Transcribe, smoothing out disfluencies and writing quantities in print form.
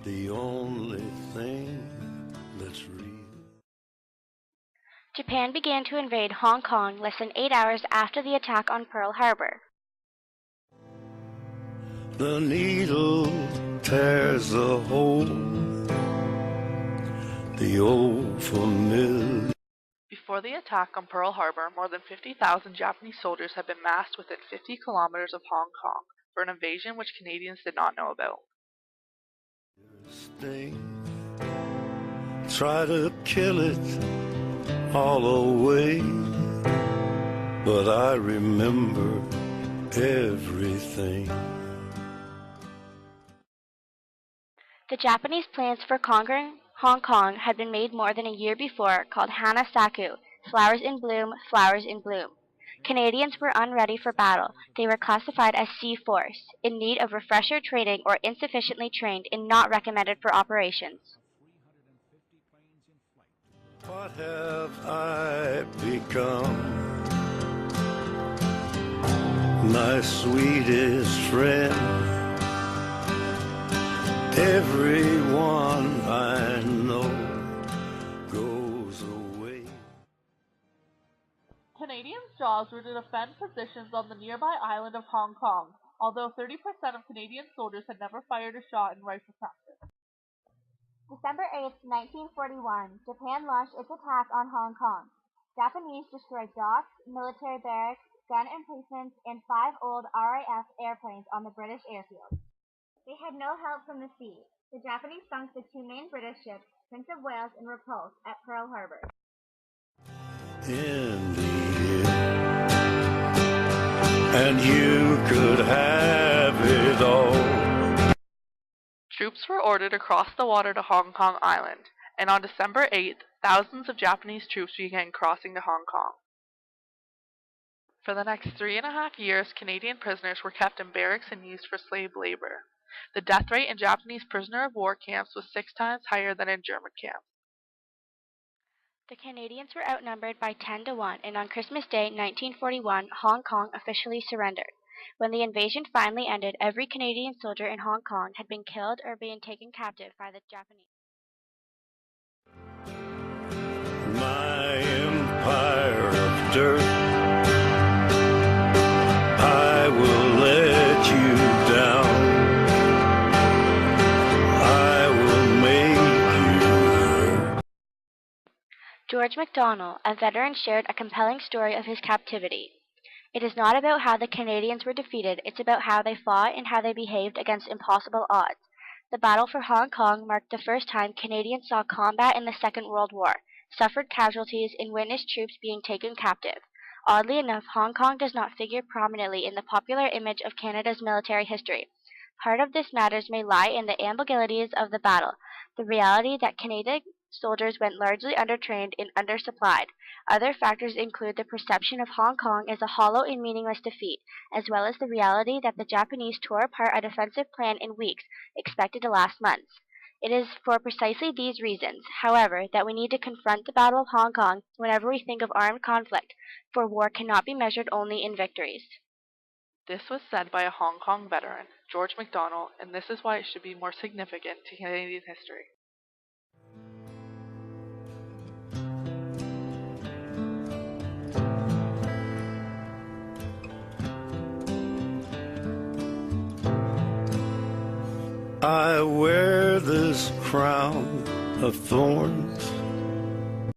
the only thing that's real. Japan began to invade Hong Kong less than 8 hours after the attack on Pearl Harbor. The needle tears the hole, the old familiar. Before the attack on Pearl Harbor, more than 50,000 Japanese soldiers had been massed within 50 kilometers of Hong Kong for an invasion which Canadians did not know about. Try to kill it all away, but I remember everything. The Japanese plans for conquering Hong Kong had been made more than a year before, called Hanasaku, flowers in bloom, flowers in bloom. Canadians were unready for battle. They were classified as C-Force, in need of refresher training or insufficiently trained and not recommended for operations. What have I become? My sweetest friend, everyone I know goes away. Canadians' jobs were to defend positions on the nearby island of Hong Kong, although 30% of Canadian soldiers had never fired a shot in rifle practice. December 8, 1941, Japan launched its attack on Hong Kong. Japanese destroyed docks, military barracks, gun emplacements, and 5 old RAF airplanes on the British airfield. They had no help from the sea. The Japanese sunk the 2 main British ships, Prince of Wales and Repulse, at Pearl Harbor. In the air, and you could have it all. Troops were ordered across the water to Hong Kong Island, and on December 8th, thousands of Japanese troops began crossing to Hong Kong. For the next 3.5 years, Canadian prisoners were kept in barracks and used for slave labor. The death rate in Japanese prisoner of war camps was 6 times higher than in German camps. The Canadians were outnumbered by 10 to 1, and on Christmas Day, 1941, Hong Kong officially surrendered. When the invasion finally ended, every Canadian soldier in Hong Kong had been killed or been taken captive by the Japanese. My empire of dirt, I will let you down. I will make you hurt. George MacDonald, a veteran, shared a compelling story of his captivity. It is not about how the Canadians were defeated, it's about how they fought and how they behaved against impossible odds. The battle for Hong Kong marked the first time Canadians saw combat in the Second World War, suffered casualties, and witnessed troops being taken captive. Oddly enough, Hong Kong does not figure prominently in the popular image of Canada's military history. Part of this matters may lie in the ambiguities of the battle, the reality that Canadian soldiers went largely undertrained and undersupplied. Other factors include the perception of Hong Kong as a hollow and meaningless defeat, as well as the reality that the Japanese tore apart a defensive plan in weeks, expected to last months. It is for precisely these reasons, however, that we need to confront the Battle of Hong Kong whenever we think of armed conflict, for war cannot be measured only in victories. This was said by a Hong Kong veteran, George MacDonald, and this is why it should be more significant to Canadian history. I wear this crown of thorns